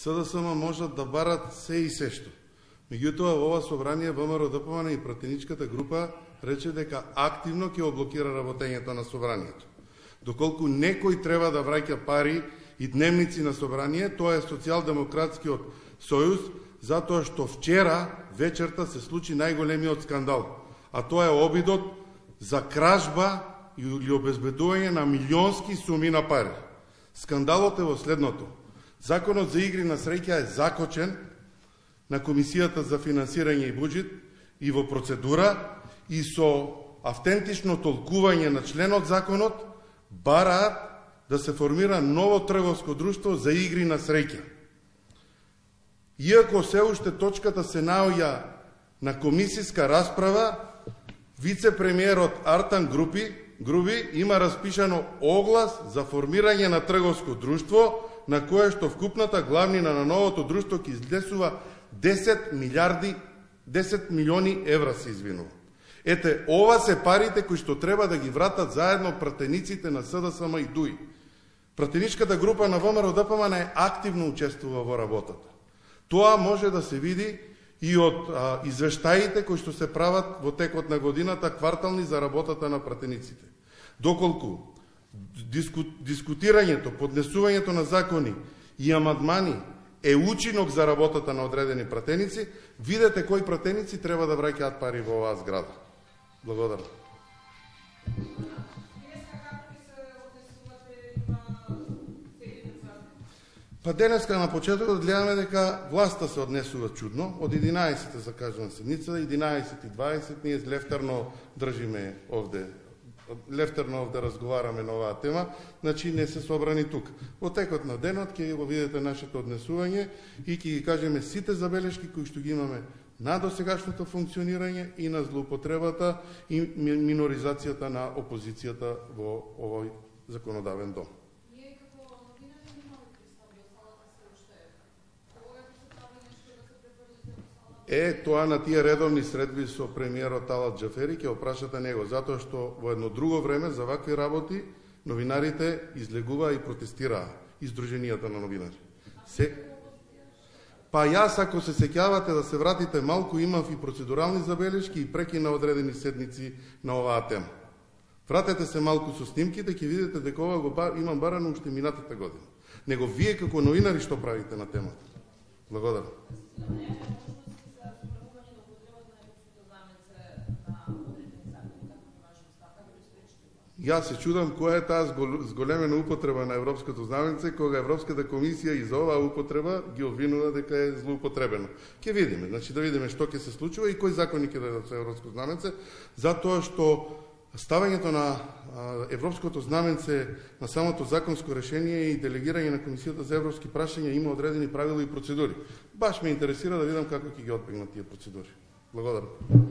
СДСМ можат да барат се и сешто. Меѓутоа, во ова собрание ВМРО-ДПМН и пратеничката група рече дека активно ќе облокира работењето на собранието. Доколку некој треба да враќа пари и дневници на собрание, тоа е Социјалдемократскиот сојуз, затоа што вчера вечерта се случи најголемиот скандал, а тоа е обидот за кражба или обезбедување на милионски суми на пари. Скандалот е во следното. Законот за игри на среќа е закочен на Комисијата за финансирање и буџет и во процедура, и со автентично толкување на членот законот бараат да се формира ново трговско друштво за игри на среќа. Иако се уште точката се наоѓа на комисиска расправа, вице-премиерот Артан Груби има распишано оглас за формирање на трговско друштво, на кое што вкупната главнина на новото друштво ќе излесува 10 милиони евра, се извинува. Ете, ова се парите кои што треба да ги вратат заедно пратениците на СДСМ и ДУИ. Пратеничката група на ВМРО-ДПМН активно учествува во работата. Тоа може да се види и од извештаите кои што се прават во текот на годината, квартални, за работата на пратениците. Доколку дискутирањето, поднесувањето на закони и амандмани е учинок за работата на одредени пратеници, видете кои пратеници треба да враќаат пари во оваа зграда. Благодарам. Па денеска на почетокот гледаме дека власта се однесува чудно. Од 11 закажана седница, 11:20, ние лефтерно држиме овде, разговараме на оваа тема, значи не се собрани тук. Во текот на денот ќе го видите нашето однесување и ќе ги кажеме сите забелешки кои што ги имаме на досегашното функционирање и на злоупотребата и миноризацијата на опозицијата во овој законодавен дом. Тоа на тие редовни средби со премиерот Талат Џафери ќе опрашате него, затоа што во едно друго време за вакви работи новинарите излегуваа и протестираа, издруженијата на новинари. Па јас, ако се сеќавате да се вратите малку, имав и процедурални забелешки и прекина одредени седници на оваа тема. Вратете се малку со снимките, ќе видите дека ова го имам барано уште минатата година. Него вие како новинари што правите на темата? Благодарам. Јас се чудам која е таа зголемена употреба на европското знаменце, кога Европската комисија и за оваа употреба ги обвинува дека е злоупотребено. Ќе видиме, значи да видиме што ќе се случува и кои закони ќе дадат со европско знаменце, затоа што ставањето на европското знаменце на самото законско решение и делегирање на Комисијата за европски прашања има одредени правила и процедури. Баш ме интересира да видам како ќе ги отбегнат тие процедури. Благодарам.